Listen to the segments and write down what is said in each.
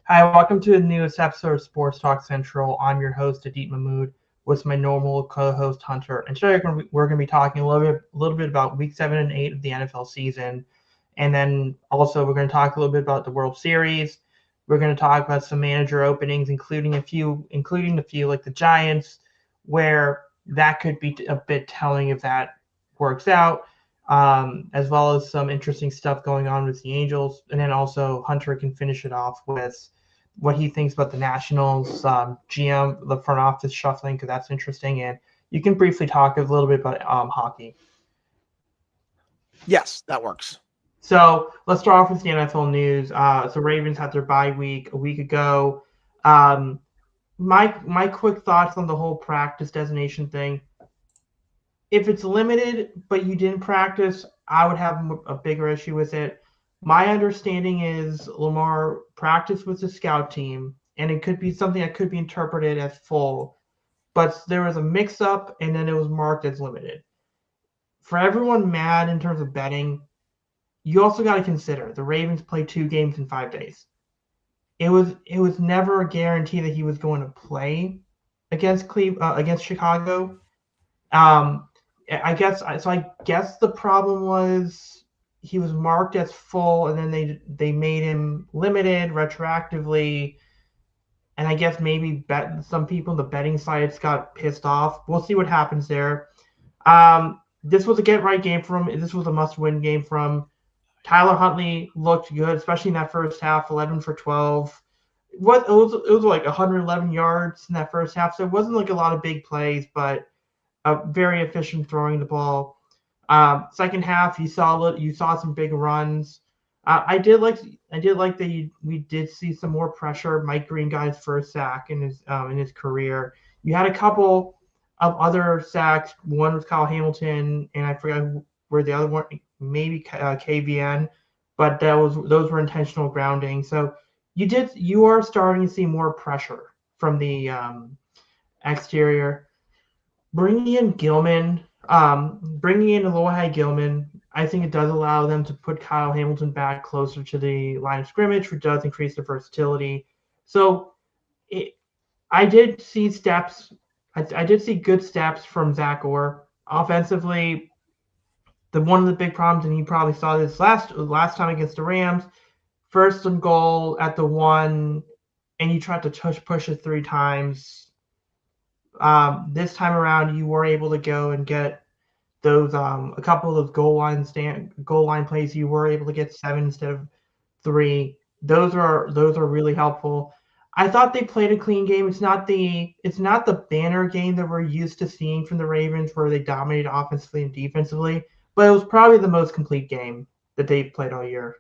Hi, welcome to the newest episode of Sports Talk Central. I'm your host, Adit Mahmood, with my normal co-host Hunter. And today we're going to be talking a little bit about Week 7 and 8 of the NFL season, and then also we're going to talk a little bit about the World Series. We're going to talk about some manager openings, including a few like the Giants, where that could be a bit telling if that works out. As well as some interesting stuff going on with the Angels, and then also Hunter can finish it off with what he thinks about the Nationals, GM, the front office shuffling, because that's interesting. And you can briefly talk a little bit about hockey. Yes, that works. So let's start off with the NFL news. So Ravens had their bye week a week ago. Um, my quick thoughts on the whole practice designation thing. If it's limited, but you didn't practice, I would have a bigger issue with it. My understanding is Lamar practiced with the scout team, and it could be something that could be interpreted as full, but there was a mix up, and then it was marked as limited. For everyone mad in terms of betting, you also got to consider the Ravens played 2 games in 5 days. It was never a guarantee that he was going to play against Chicago. Um, I guess so. I guess the problem was he was marked as full, and then they made him limited retroactively. And I guess maybe some people in the betting sites got pissed off. We'll see what happens there. This was a get right game for him. This was a must win game for him. Tyler Huntley looked good, especially in that first half, 11 for 12. It was like 111 yards in that first half, so it wasn't like a lot of big plays, but very efficient throwing the ball. Second half, you saw some big runs. I did like that we did see some more pressure. Mike Green got his first sack in his career. You had a couple of other sacks. One was Kyle Hamilton, and I forgot where the other one, maybe KVN, but those were intentional grounding. So you are starting to see more pressure from the exterior. Bringing in Aloha Gilman, I think it does allow them to put Kyle Hamilton back closer to the line of scrimmage, which does increase the versatility. So it, I did see steps. I did see good steps from Zach Orr offensively. One of the big problems, and you probably saw this last time against the Rams, first and goal at the 1, and you tried to push it 3 times. This time around, you were able to go and get those a couple of those goal line plays. You were able to get 7 instead of 3. Those are really helpful. I thought they played a clean game. It's not the banner game that we're used to seeing from the Ravens, where they dominated offensively and defensively, but it was probably the most complete game that they've played all year.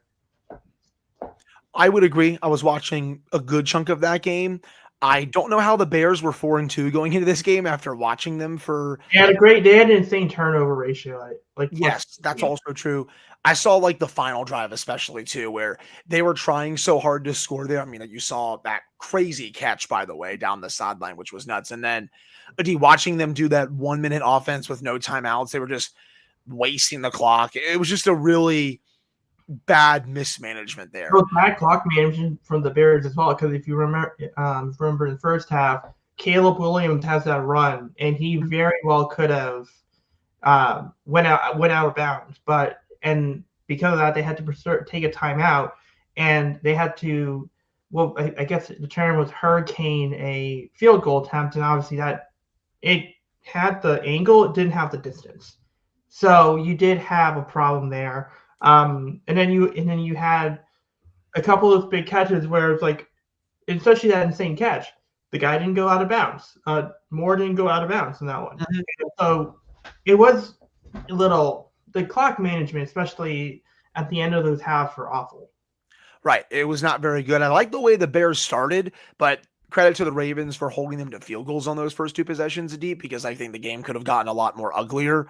I would agree. I was watching a good chunk of that game. I don't know how the Bears were 4-2 going into this game after watching them for. They had an insane turnover ratio. Yes, that's also true. I saw like the final drive, especially too, where they were trying so hard to score there. I mean, you saw that crazy catch, by the way, down the sideline, which was nuts. And then watching them do that 1 minute offense with no timeouts, they were just wasting the clock. It was just a really bad mismanagement there. It was bad clock management from the Bears as well, because if you remember in the first half, Caleb Williams has that run, and he very well could have went out of bounds, and because of that, they had to take a timeout, and they had to. Well, I guess the term was hurricane a field goal attempt, and obviously that it had the angle, it didn't have the distance, so you did have a problem there. And then you had a couple of big catches where it's like, especially that insane catch, the guy didn't go out of bounds. Moore didn't go out of bounds in that one. Mm-hmm. So it was a little, the clock management, especially at the end of those halves, were awful. Right. It was not very good. I like the way the Bears started, but credit to the Ravens for holding them to field goals on those first 2 possessions deep, because I think the game could have gotten a lot more uglier,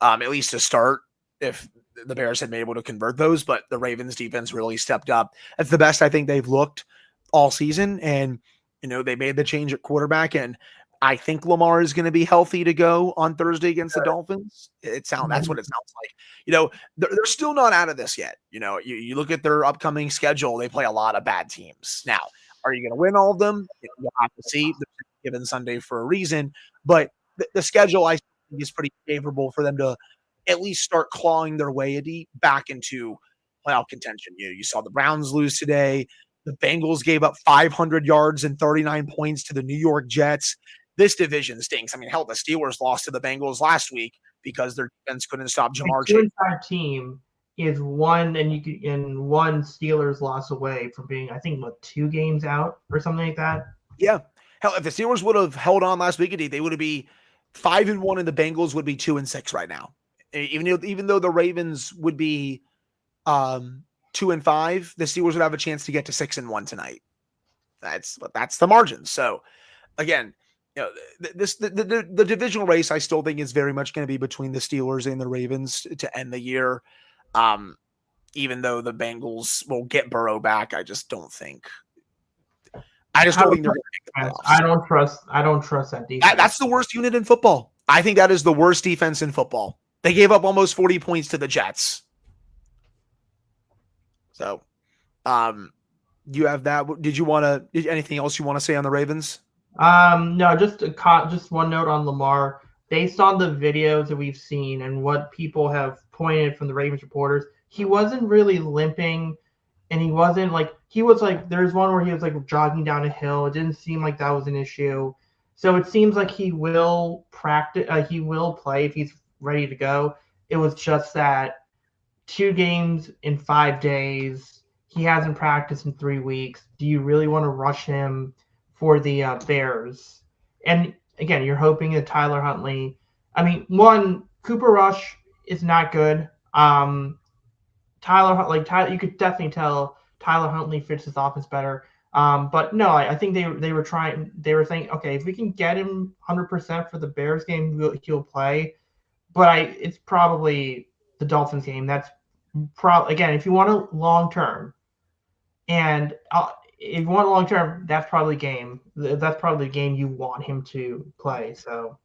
at least to start, if the Bears had been able to convert those. But the Ravens defense really stepped up. That's the best I think they've looked all season. And, they made the change at quarterback, and I think Lamar is going to be healthy to go on Thursday against the Dolphins. That's what it sounds like. They're still not out of this yet. You look at their upcoming schedule, they play a lot of bad teams. Now, Are you going to win all of them? You'll have to see. There's a given Sunday for a reason, but the schedule I think is pretty favorable for them to at least start clawing their way back into playoff contention. You saw the Browns lose today. The Bengals gave up 500 yards and 39 points to the New York Jets. This division stinks. I mean, hell, the Steelers lost to the Bengals last week because their defense couldn't stop Jamar Chase. 2-5 team is one Steelers loss away from being, I think, 2 games out or something like that. Yeah. Hell, if the Steelers would have held on last week, they would be 5-1, and the Bengals would be 2-6 right now. Even though the Ravens would be 2-5, the Steelers would have a chance to get to 6-1 tonight. That's the margin. So again, the divisional race I still think is very much going to be between the Steelers and the Ravens to end the year. Even though the Bengals will get Burrow back, I just don't think. I just don't think they're going to make the playoffs. I don't trust that defense. That's the worst unit in football. I think that is the worst defense in football. They gave up almost 40 points to the Jets. So, you have that. Anything else you want to say on the Ravens? No, just one note on Lamar. Based on the videos that we've seen and what people have pointed from the Ravens reporters, he wasn't really limping, and he was there's one where he was like jogging down a hill. It didn't seem like that was an issue. So it seems like he will practice. He will play if he's ready to go. It was just that 2 games in 5 days. He hasn't practiced in 3 weeks. Do you really want to rush him for the Bears? And again, you're hoping that Tyler Huntley. I mean, Cooper Rush is not good. You could definitely tell Tyler Huntley fits his offense better. But no, I think they were saying, okay, if we can get him 100% for the Bears game, he'll play. But it's probably the Dolphins game. That's again, if you want a long term, and if you want long term, that's probably the game you want him to play. So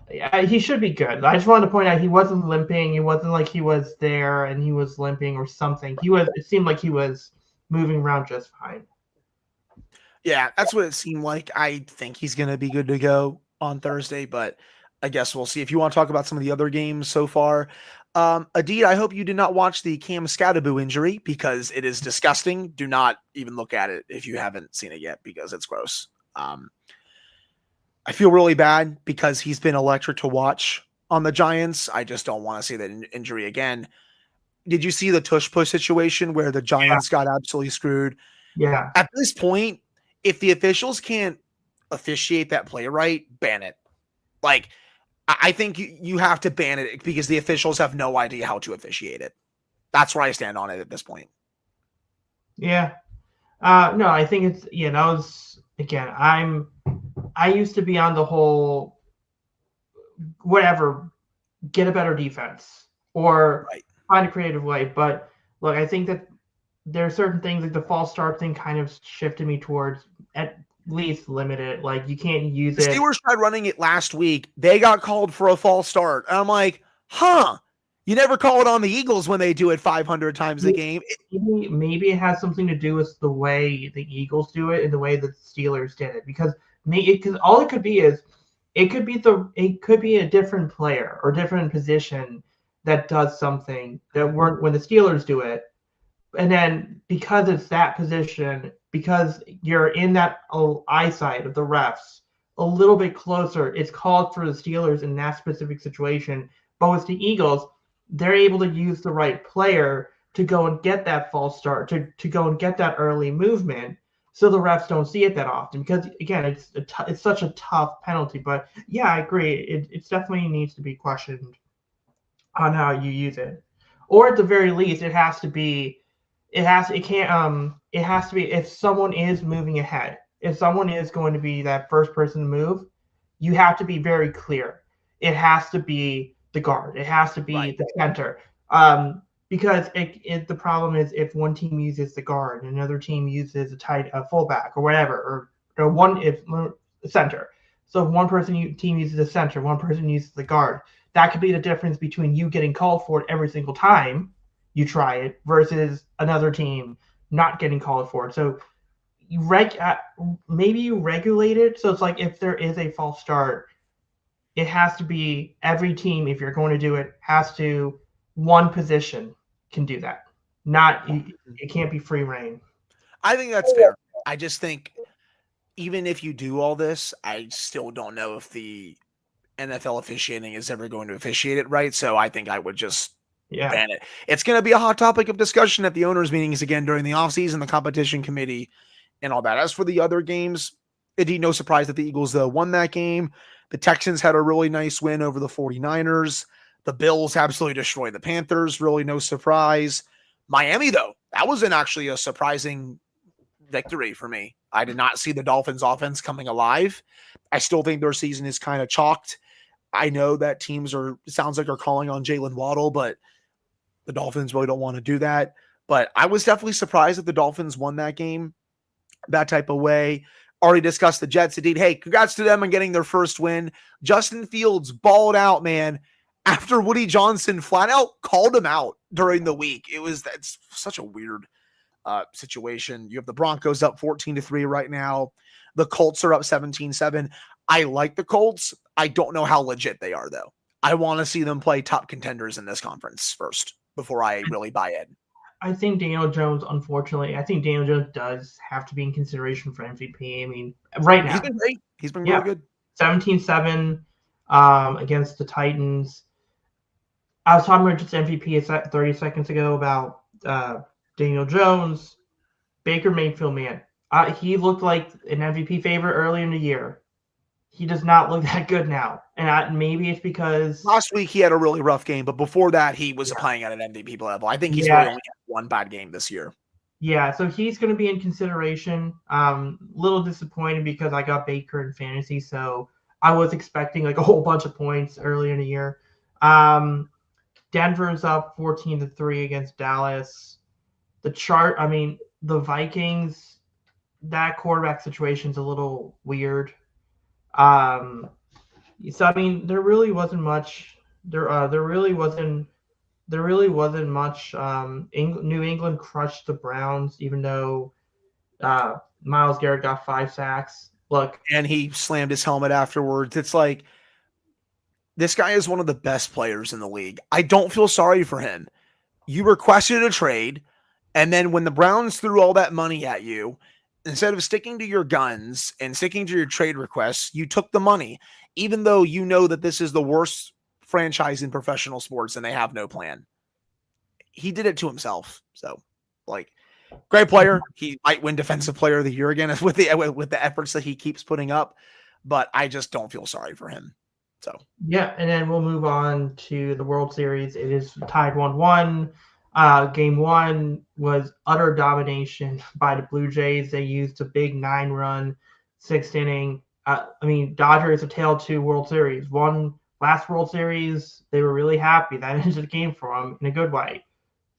he should be good. I just wanted to point out he wasn't limping. It wasn't like he was there and he was limping or something. It seemed like he was moving around just fine. Yeah, that's what it seemed like. I think he's going to be good to go on Thursday, but I guess we'll see. If you want to talk about some of the other games so far, Adid, I hope you did not watch the Cam Scadaboo injury because it is disgusting. Do not even look at it if you haven't seen it yet because it's gross. I feel really bad because he's been electric to watch on the Giants. I just don't want to see that injury again. Did you see the tush push situation where the Giants got absolutely screwed? Yeah. At this point, if the officials can't officiate that play right, ban it. Like, I think you have to ban it because the officials have no idea how to officiate it. That's where I stand on it at this point. Yeah. No, I think it's, that was, again, I used to be on the whole, whatever, get a better defense or find a creative way. But look, I think that there are certain things, like the false start thing kind of shifted me towards at least limit it. Like, you can't use it. The Steelers tried running it last week. They got called for a false start. And I'm like, you never call it on the Eagles when they do it 500 times a game. Maybe it has something to do with the way the Eagles do it and the way the Steelers did it. Because all it could be is it could be a different player or different position that does something that weren't when the Steelers do it. And then because it's that position, because you're in that eyesight of the refs a little bit closer, it's called for the Steelers in that specific situation. But with the Eagles, they're able to use the right player to go and get that false start, to go and get that early movement, so the refs don't see it that often. Because again, it's such a tough penalty. But yeah, I agree. It definitely needs to be questioned on how you use it, or at the very least, it has to be if someone is moving ahead, if someone is going to be that first person to move, you have to be very clear. It has to be the guard. It has to be the center. Because the problem is if one team uses the guard and another team uses a fullback or whatever, or center. So if one team uses the center, one person uses the guard. That could be the difference between you getting called for it every single time you try it versus another team not getting called for it. So maybe you regulate it so it's like if there is a false start, it has to be every team, if you're going to do it, has to one position can do that. Not it can't be free reign. I think that's fair. I just think even if you do all this, I still don't know if the NFL officiating is ever going to officiate it right. So I think I would just Yeah. ban it. It's going to be a hot topic of discussion at the owners' meetings again during the offseason, the competition committee, and all that. As for the other games, indeed, no surprise that the Eagles, though, won that game. The Texans had a really nice win over the 49ers. The Bills absolutely destroyed the Panthers. Really no surprise. Miami, though, that was actually a surprising victory for me. I did not see the Dolphins offense coming alive. I still think their season is kind of chalked. I know that teams sounds like are calling on Jalen Waddle, but the Dolphins really don't want to do that. But I was definitely surprised that the Dolphins won that game that type of way. Already discussed the Jets. Indeed, hey, congrats to them on getting their first win. Justin Fields balled out, man, after Woody Johnson flat out called him out during the week. That's such a weird situation. You have the Broncos up 14-3 right now. The Colts are up 17-7. I like the Colts. I don't know how legit they are, though. I want to see them play top contenders in this conference first before I really buy in. I think Daniel Jones, unfortunately, I think Daniel Jones does have to be in consideration for MVP. I mean, right now. He's been great. He's been really good. 17-7 against the Titans. I was talking about just MVP 30 seconds ago about Daniel Jones. Baker Mayfield, man. He looked like an MVP favorite early in the year. He does not look that good now. And maybe it's because last week he had a really rough game, but before that he was playing at an MVP level. I think he's really only had one bad game this year. Yeah, so he's going to be in consideration. Little disappointed because I got Baker in fantasy, so I was expecting like a whole bunch of points early in the year. Denver's up 14-3 against Dallas. The Vikings, that quarterback situation's a little weird. So I mean, there really wasn't much. There really wasn't much. New England crushed the Browns, even though Myles Garrett got 5 sacks. Look, and he slammed his helmet afterwards. It's like, this guy is one of the best players in the league. I don't feel sorry for him. You requested a trade, and then when the Browns threw all that money at you, instead of sticking to your guns and sticking to your trade requests, you took the money, even though you know that this is the worst franchise in professional sports and they have no plan. He did it to himself. So, like, great player. He might win Defensive Player of the Year again with the efforts that he keeps putting up, but I just don't feel sorry for him. So yeah, and then we'll move on to the World Series. It is tied 1-1. Game 1 was utter domination by the Blue Jays. They used a big 9-run 6th inning. Dodgers have tailed 2 World Series. Last World Series, they were really happy. That ended the game for them in a good way.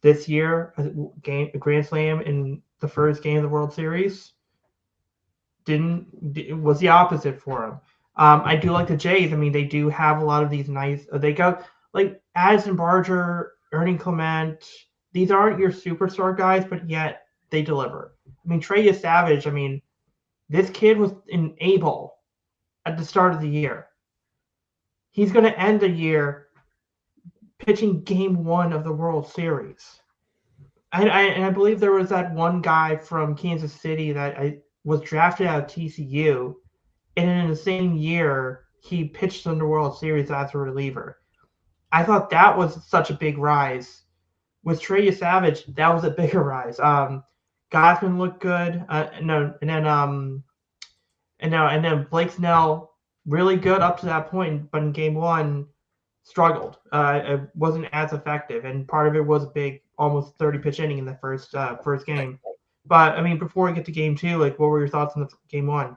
This year, a grand slam in the first game of the World Series was the opposite for them. I do like the Jays. I mean, they do have a lot of these nice. They got like Addison Barger, Ernie Clement. These aren't your superstar guys, but yet they deliver. I mean, Trey Savage. I mean, this kid was in A-ball at the start of the year. He's going to end the year pitching Game 1 of the World Series. And I believe there was that one guy from Kansas City that was drafted out of TCU. And in the same year, he pitched in the World Series as a reliever. I thought that was such a big rise. With Trey Savage, that was a bigger rise. Gausman looked good. And then Blake Snell really good up to that point, but in Game 1 struggled. It wasn't as effective, and part of it was a big, almost 30-pitch inning in the first game. But I mean, before we get to Game 2, like, what were your thoughts on the Game 1?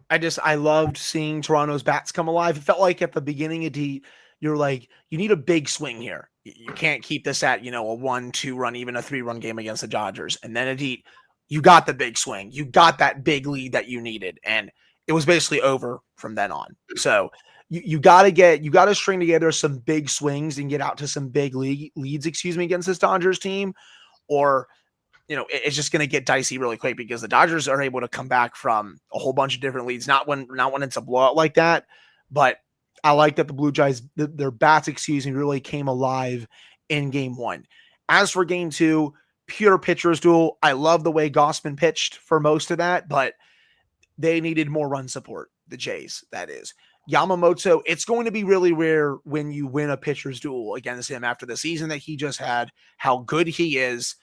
I loved seeing Toronto's bats come alive. It felt like at the beginning of you're like, you need a big swing here. You can't keep this at, a 1-2 run, even a 3-run game against the Dodgers. And then you got the big swing. You got that big lead that you needed. And it was basically over from then on. So you got to string together some big swings and get out to some big leads, against this Dodgers team, or it's just going to get dicey really quick because the Dodgers are able to come back from a whole bunch of different leads. Not when it's a blowout like that, but I like that the Blue Jays, their bats, really came alive in game 1. As for game 2, pure pitcher's duel. I love the way Gausman pitched for most of that, but they needed more run support. The Jays, that is. Yamamoto, it's going to be really rare when you win a pitcher's duel against him after the season that he just had, how good he is.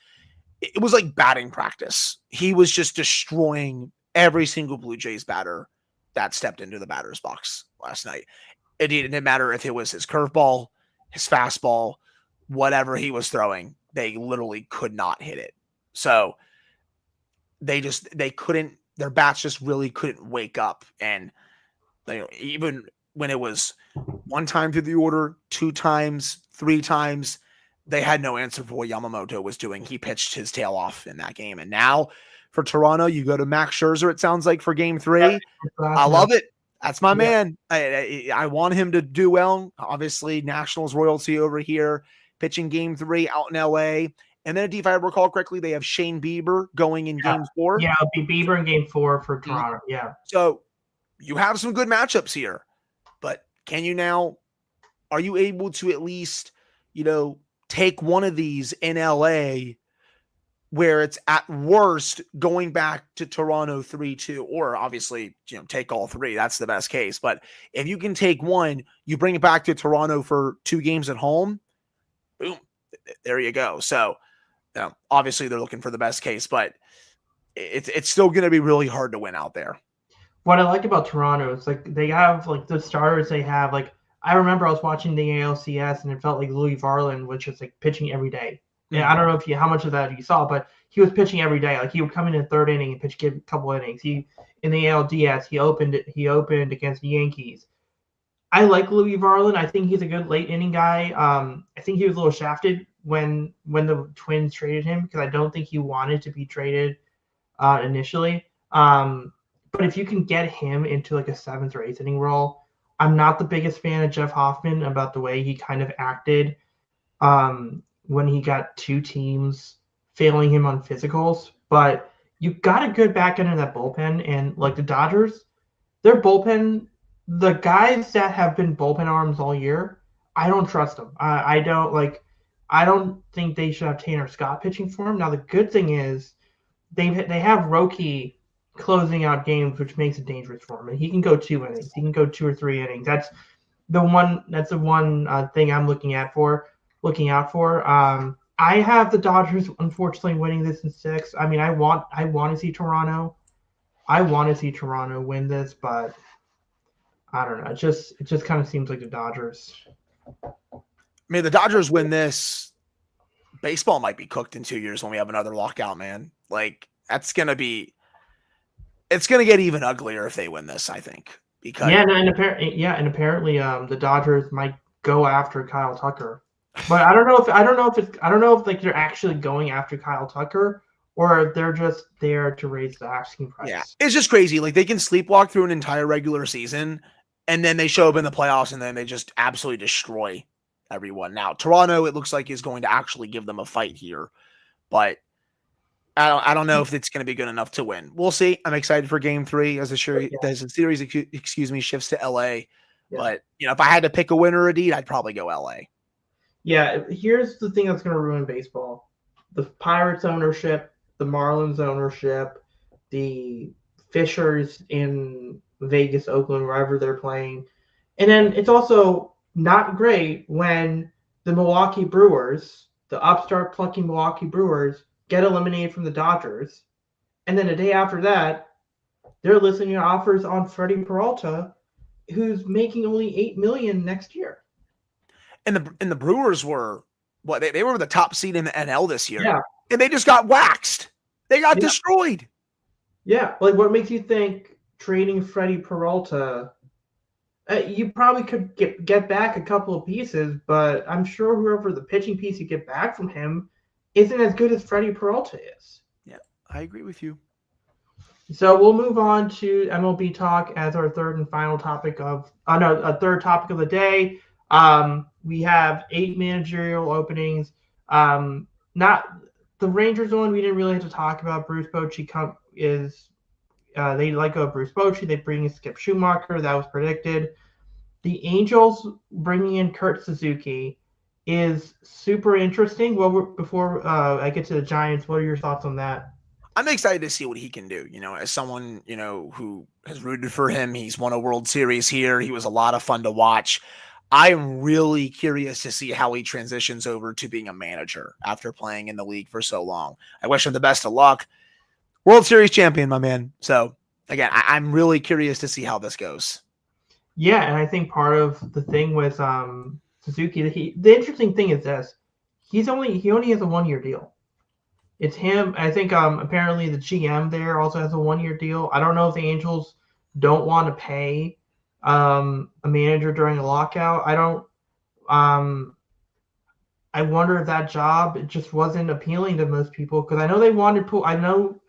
It was like batting practice. He was just destroying every single Blue Jays batter that stepped into the batter's box last night. It didn't matter if it was his curveball, his fastball, whatever he was throwing, they literally could not hit it. So they couldn't, their bats just really couldn't wake up. And even when it was 1 time through the order, 2 times, 3 times, they had no answer for what Yamamoto was doing. He pitched his tail off in that game. And now for Toronto, you go to Max Scherzer, it sounds like, for game 3. Yeah, I love it. That's my man. I want him to do well. Obviously, Nationals royalty over here, pitching game 3 out in LA. And then, if I recall correctly, they have Shane Bieber going in game 4. Yeah, it'll be Bieber in game 4 for Toronto. Yeah. So you have some good matchups here. But are you able to at least, take one of these in LA where it's at worst going back to Toronto 3-2, or obviously, take all 3. That's the best case. But if you can take one, you bring it back to Toronto for 2 games at home, boom, there you go. So obviously they're looking for the best case, but it's still going to be really hard to win out there. What I like about Toronto is they have the starters they have. I remember I was watching the ALCS and it felt like Louis Varland was just pitching every day. Yeah, I don't know how much of that you saw, but he was pitching every day. He would come in the 3rd inning and pitch a couple innings. In the ALDS, he opened against the Yankees. I like Louis Varland. I think he's a good late inning guy. I think he was a little shafted when the Twins traded him because I don't think he wanted to be traded initially. But if you can get him into a 7th or 8th inning role, I'm not the biggest fan of Jeff Hoffman about the way he kind of acted when he got 2 teams failing him on physicals. But you got a good back end of that bullpen, and the Dodgers, their bullpen, the guys that have been bullpen arms all year, I don't trust them. I don't think they should have Tanner Scott pitching for him. Now the good thing is they have Roki closing out games, which makes it dangerous for him. And he can go 2 innings. He can go 2 or 3 innings. That's the one thing I'm looking out for. I have the Dodgers unfortunately winning this in 6. I mean, I want to see Toronto. I want to see Toronto win this, but I don't know. It just kind of seems like the Dodgers. I mean, the Dodgers win this, baseball might be cooked in 2 years when we have another lockout, man. It's going to get even uglier if they win this, I think. Because and apparently the Dodgers might go after Kyle Tucker. But I don't know if they're actually going after Kyle Tucker or they're just there to raise the asking price. Yeah, it's just crazy. They can sleepwalk through an entire regular season and then they show up in the playoffs and then they just absolutely destroy everyone. Now, Toronto, it looks like, is going to actually give them a fight here, but I don't know if it's going to be good enough to win. We'll see. I'm excited for game 3 as the series shifts to LA. Yeah. But if I had to pick a winner, I'd probably go LA. Yeah, here's the thing that's going to ruin baseball: the Pirates ownership, the Marlins ownership, the Fishers in Vegas, Oakland, wherever they're playing, and then it's also not great when the Milwaukee Brewers, the upstart plucky Milwaukee Brewers, get eliminated from the Dodgers, and then a day after that, they're listening to offers on Freddie Peralta, who's making only $8 million next year. And the Brewers were they were the top seed in the NL this year, and they just got waxed. They got destroyed. Yeah, what makes you think trading Freddie Peralta? You probably could get back a couple of pieces, but I'm sure whoever the pitching piece you get back from him isn't as good as Freddie Peralta is. Yeah, I agree with you. So we'll move on to MLB talk as our third and final topic third topic of the day. We have 8 managerial openings. The the Rangers one we didn't really have to talk about. Bruce Bochy they let go of Bruce Bochy. They bring in Skip Schumacher. That was predicted. The Angels bringing in Kurt Suzuki is super interesting. Well, before I get to the Giants, what are your thoughts on that? I'm excited to see what he can do. As someone, who has rooted for him, he's won a World Series here. He was a lot of fun to watch. I am really curious to see how he transitions over to being a manager after playing in the league for so long. I wish him the best of luck. World Series champion, my man. So, again, I'm really curious to see how this goes. Yeah, and I think part of the thing with Suzuki, the interesting thing is this: he only has a 1 year deal. It's him. I think apparently the GM there also has a 1 year deal. I don't know if the Angels don't want to pay a manager during a lockout. I don't. I wonder if that job just wasn't appealing to most people because I know they wanted Pool. I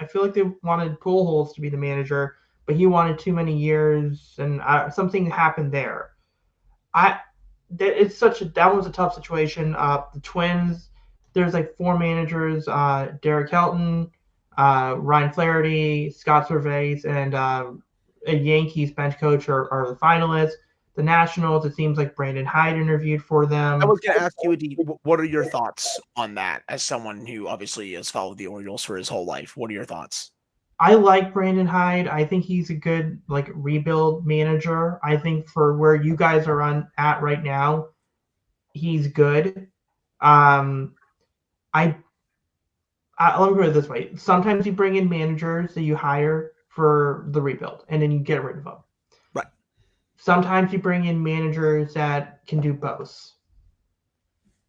feel like they wanted Pujols to be the manager, but he wanted too many years, and something happened there. I that was a tough situation. The Twins, there's like four managers: Derek Helton, Ryan Flaherty, Scott Servais, and a Yankees bench coach are the finalists. The Nationals, it seems like Brandon Hyde interviewed for I them. was going to ask you, Adi, what are your thoughts on that as someone who obviously has followed the Orioles for his whole life? What are your thoughts? I like Brandon Hyde. I think he's a good like rebuild manager. I think for where you guys are at right now, he's good. Um, I, let me put it this way: sometimes you bring in managers that you hire for the rebuild, and then you get rid of them. Right. Sometimes you bring in managers that can do both.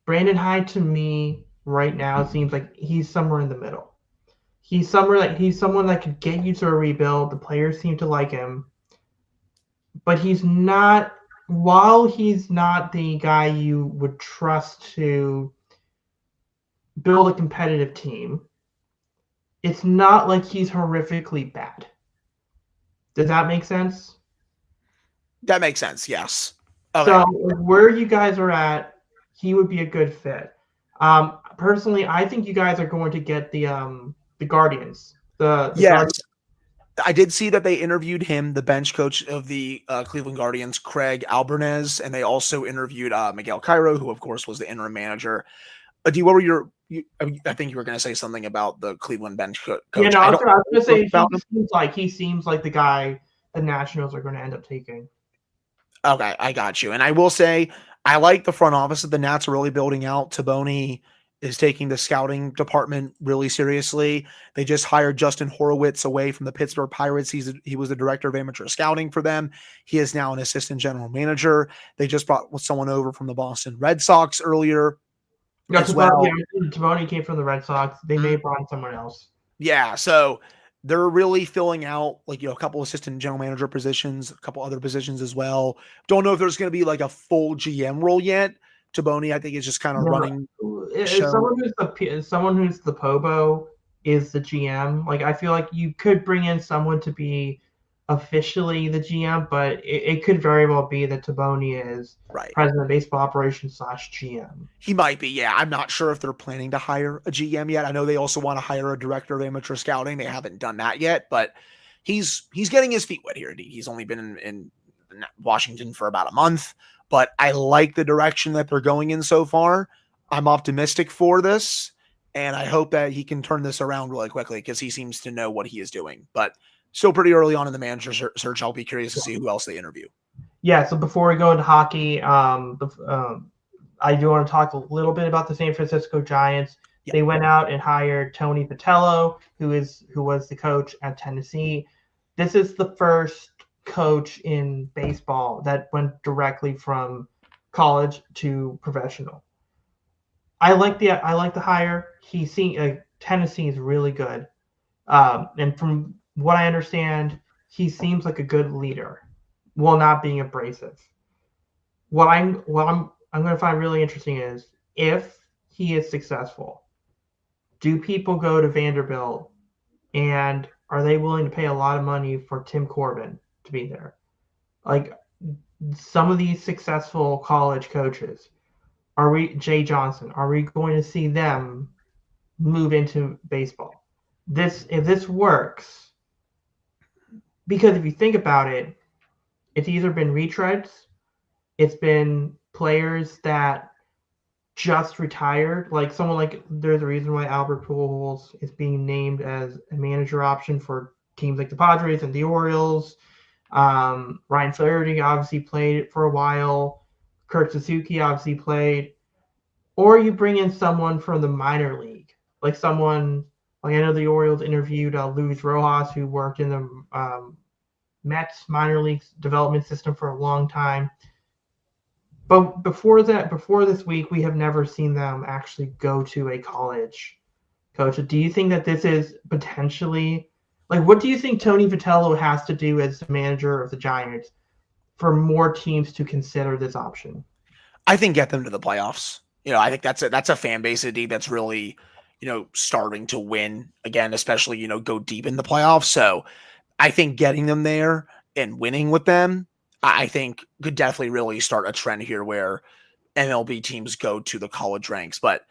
Brandon Hyde to me right now seems like he's somewhere in the middle. He's someone that could get you to a rebuild. The players seem to like him, but he's not. While he's not the guy you would trust to build a competitive team, it's not like he's horrifically bad. Does that make sense? That makes sense. Yes. Okay. So where you guys are at, he would be a good fit. Personally, I think you guys are going to get the Guardians. The Yes. Guardians. I did see that they interviewed him, the bench coach of the Cleveland Guardians, Craig Albernez, and they also interviewed Miguel Cairo, who of course was the interim manager. D, what were I think you were going to say something about the Cleveland bench coach. Yeah, no, I was going to say he seems like the guy the Nationals are going to end up taking. Okay, I got you. And I will say, I like the front office of the Nats really building out. Taboni is taking the scouting department really seriously. They just hired Justin Horowitz away from the Pittsburgh Pirates. He was the director of amateur scouting for them. He is now an assistant general manager. They just brought someone over from the Boston Red Sox earlier as well. Yeah, Taboni came from the Red Sox. They may have brought someone else. Yeah, so they're really filling out a couple assistant general manager positions, a couple other positions as well. Don't know if there's going to be like a full GM role yet. Taboni, I think, is just kind of running. Someone who's the Pobo is the GM. Like I feel like you could bring in someone to be officially the GM, but it could very well be that Taboni is president of baseball operations / GM. He might be, yeah. I'm not sure if they're planning to hire a GM yet. I know they also want to hire a director of amateur scouting. They haven't done that yet, but he's getting his feet wet here. He's only been in Washington for about a month, but I like the direction that they're going in so far. I'm optimistic for this, and I hope that he can turn this around really quickly because he seems to know what he is doing. But still pretty early on in the manager search. I'll be curious to see who else they interview. Yeah, so before we go into hockey, I do want to talk a little bit about the San Francisco Giants. Yeah. They went out and hired Tony Patello, who was the coach at Tennessee. This is the first coach in baseball that went directly from college to professional. I like the hire. Tennessee is really good, and from what I understand, he seems like a good leader, while not being abrasive. What I'm going to find really interesting is if he is successful, do people go to Vanderbilt, and are they willing to pay a lot of money for Tim Corbin to be there? Like some of these successful college coaches. Jay Johnson, are we going to see them move into baseball. If this works, because if you think about it, it's either been retreads, it's been players that just retired, like someone like there's a reason why Albert Pujols is being named as a manager option for teams like the Padres and the Orioles. Ryan Flaherty obviously played for a while. Kurt Suzuki obviously played. Or you bring in someone from the minor league, like someone like I know the Orioles interviewed Luis Rojas, who worked in the Mets minor league development system for a long time. But before this week, we have never seen them actually go to a college coach. Do you think that this is potentially like what do you think Tony Vitello has to do as the manager of the Giants for more teams to consider this option? I think get them to the playoffs. I think that's a fan base indeed that's really, starting to win again, especially, go deep in the playoffs. So I think getting them there and winning with them, I think could definitely really start a trend here where MLB teams go to the college ranks. But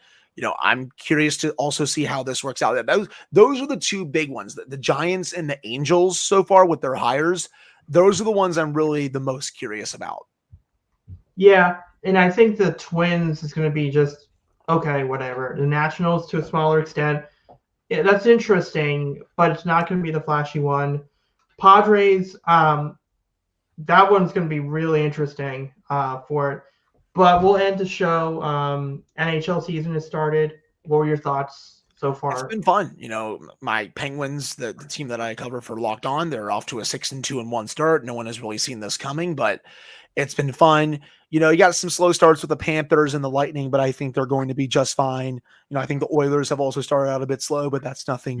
I'm curious to also see how this works out. Those are the two big ones. The Giants and the Angels so far with their hires. Those are the ones I'm really the most curious about. Yeah, and I think the Twins is going to be just okay, whatever. The Nationals to a smaller extent. Yeah, that's interesting, but it's not going to be the flashy one. Padres, that one's going to be really interesting for it. But we'll end the show. NHL season has started. What were your thoughts so It's far? been fun. My Penguins, the team that I cover for Locked On, they're off to a 6-2-1 start. No one has really seen this coming, but it's been fun. You got some slow starts with the Panthers and the Lightning, but I think they're going to be just fine. I think the Oilers have also started out a bit slow, but that's nothing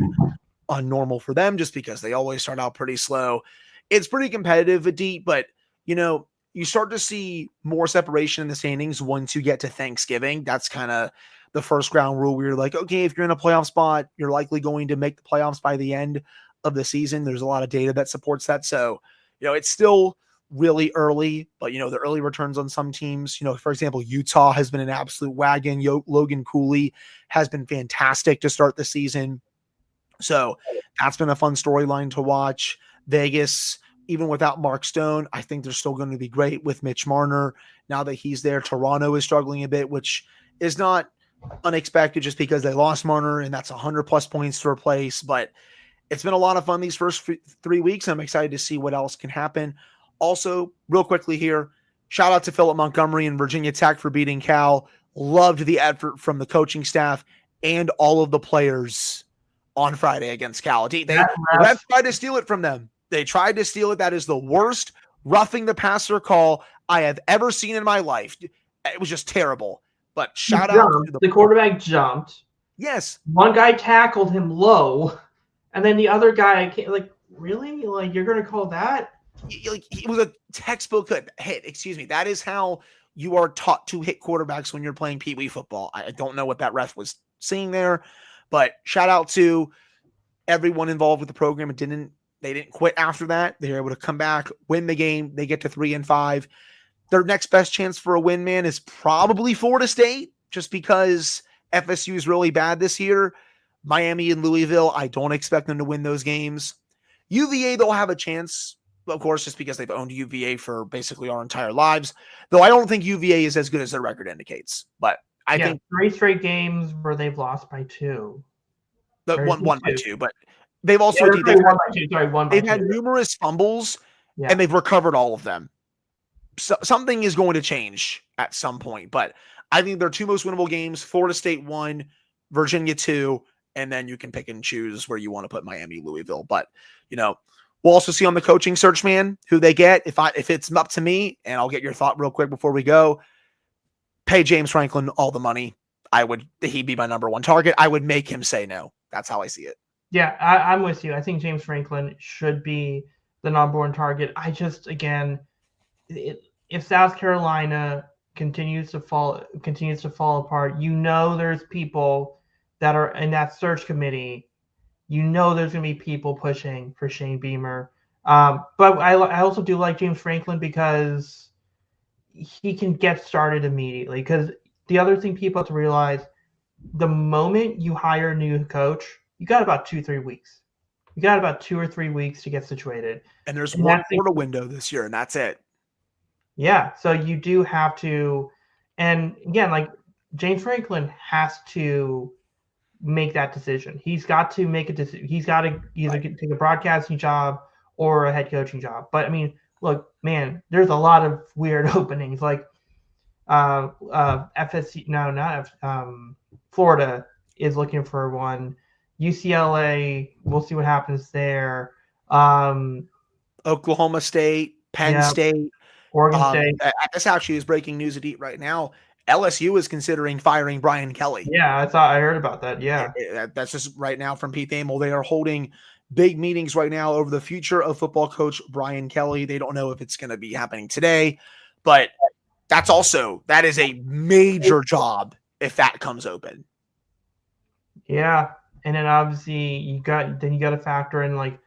unnormal for them just because they always start out pretty slow. It's pretty competitive at deep, but you start to see more separation in the standings once you get to Thanksgiving. That's kind of the first ground rule where you're like, okay, if you're in a playoff spot, you're likely going to make the playoffs by the end of the season. There's a lot of data that supports that. So, it's still really early, but the early returns on some teams, for example, Utah has been an absolute wagon. Logan Cooley has been fantastic to start the season. So that's been a fun storyline to watch. Vegas, even without Mark Stone, I think they're still going to be great with Mitch Marner. Now that he's there, Toronto is struggling a bit, which is not unexpected just because they lost Marner, and that's 100+ points to replace. But it's been a lot of fun these first 3 weeks. I'm excited to see what else can happen. Also, real quickly here, shout out to Philip Montgomery and Virginia Tech for beating Cal. Loved the effort from the coaching staff and all of the players on Friday against Cal. The refs tried to steal it from them. They tried to steal it. That is the worst roughing the passer call I have ever seen in my life. It was just terrible. But shout out to the quarterback jumped. Yes. One guy tackled him low, and then the other guy really? Like you're going to call that? It was a textbook hit. Excuse me. That is how you are taught to hit quarterbacks when you're playing Pee Wee football. I don't know what that ref was seeing there, but shout out to everyone involved with the program. They didn't quit after that. They were able to come back, win the game. They get to 3-5. Their next best chance for a win, man, is probably Florida State, just because FSU is really bad this year. Miami and Louisville, I don't expect them to win those games. UVA, they'll have a chance, of course, just because they've owned UVA for basically our entire lives. Though I don't think UVA is as good as their record indicates. But I think 3 straight games where they've lost by 2. One by 2, but they've also they've had numerous fumbles and they've recovered all of them. So something is going to change at some point, but I think their 2 most winnable games, Florida State 1, Virginia 2, and then you can pick and choose where you want to put Miami, Louisville. But, we'll also see on the coaching search, man, who they get. If it's up to me, and I'll get your thought real quick before we go, pay James Franklin all the money. He'd be my number 1 target. I would make him say no. That's how I see it. Yeah, I'm with you. I think James Franklin should be the number 1 target. I just, again, if South Carolina continues to fall apart, there's people that are in that search committee. There's going to be people pushing for Shane Beamer. But I also do like James Franklin because he can get started immediately. Because the other thing people have to realize, the moment you hire a new coach, you got about 2-3 weeks. You got about 2 or 3 weeks to get situated. And there's And one that's quarter window this year, and that's it. yeah. So you do have to, and again, like James Franklin has to make that decision. He's got to make a decision. He's got to either take a broadcasting job or a head coaching job. But I mean, look, man, there's a lot of weird openings. Like FSC, no, not Florida is looking for one. UCLA, we'll see what happens there. Oklahoma State, Penn Yeah, State. Oregon State. This actually is breaking news at Eat right now. LSU is considering firing Brian Kelly. Yeah, I heard about that. Yeah. That's just right now from Pete Thamel. They are holding big meetings right now over the future of football coach Brian Kelly. They don't know if it's going to be happening today, but that is a major job if that comes open. Yeah. And then obviously you got to factor in like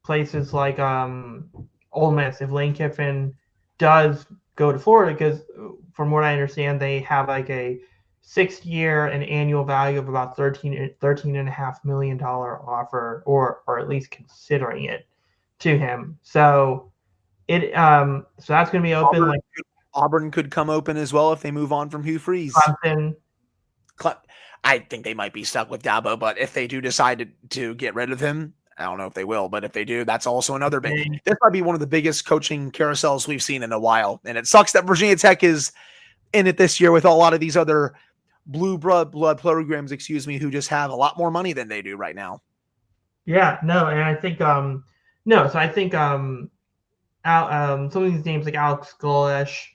places like Ole Miss. If Lane Kiffin does go to Florida, because from what I understand, they have like a 6-year and annual value of about $13.5 million offer, or at least considering it to him. So so that's going to be open. Auburn could come open as well if they move on from Hugh Freeze. Clemson. I think they might be stuck with Dabo, but if they do decide to get rid of him, I don't know if they will, but if they do, that's also another big. This might be one of the biggest coaching carousels we've seen in a while, and it sucks that Virginia Tech is in it this year with a lot of these other blue blood programs, who just have a lot more money than they do right now. Yeah, no, and I think no, so I think some of these names like Alex Golesh,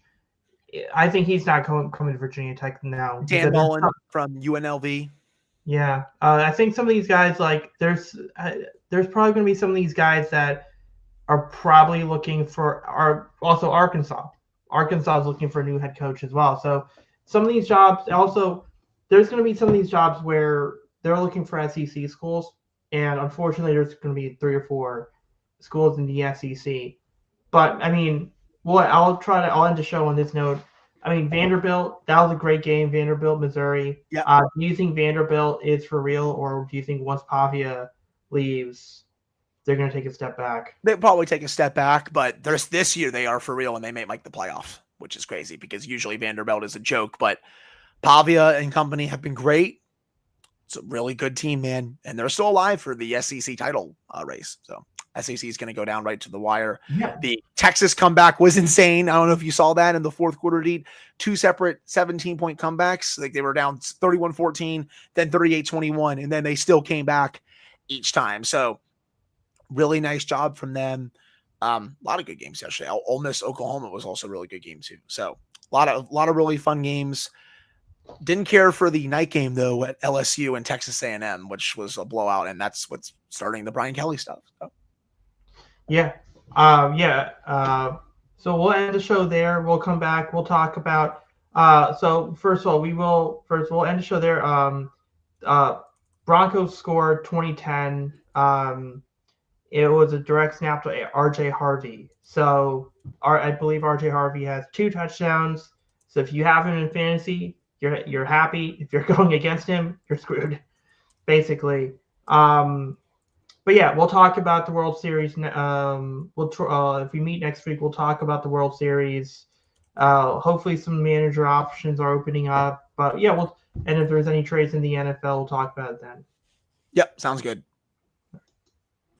I think he's not coming to Virginia Tech now. Dan Mullen from UNLV. Yeah, I think some of these guys, like there's probably going to be some of these guys that are probably looking for also Arkansas. Arkansas is looking for a new head coach as well. So some of these jobs also, there's going to be some of these jobs where they're looking for SEC schools, and unfortunately, there's going to be 3 or 4 schools in the SEC. But I mean, I'll end the show on this note. I mean, Vanderbilt, that was a great game. Vanderbilt, Missouri. Yeah. Do you think Vanderbilt is for real, or do you think once Pavia leaves, they're going to take a step back? They'll probably take a step back, but this year they are for real, and they may make the playoffs, which is crazy because usually Vanderbilt is a joke. But Pavia and company have been great. It's a really good team, man, and they're still alive for the SEC title race. So SEC is going to go down right to the wire. Yeah. The Texas comeback was insane. I don't know if you saw that in the fourth quarter lead. 2 separate 17-point comebacks. Like they were down 31-14, then 38-21, and then they still came back each time. So really nice job from them. A lot of good games yesterday. Ole Miss, Oklahoma was also a really good game too. So a lot of really fun games. Didn't care for the night game though at LSU and Texas A&M, which was a blowout, and that's what's starting the Brian Kelly stuff. So. Yeah. So we'll end the show there. We'll come back. We'll talk about so first of all, we'll end the show there. Broncos scored 2010. It was a direct snap to RJ Harvey. So I believe RJ Harvey has 2 touchdowns. So if you have him in fantasy, you're happy. If you're going against him, you're screwed, basically. But yeah, we'll talk about the World Series. If we meet next week, we'll talk about the World Series. Hopefully, some manager options are opening up. But yeah, and if there's any trades in the NFL, we'll talk about it then. Yep, sounds good.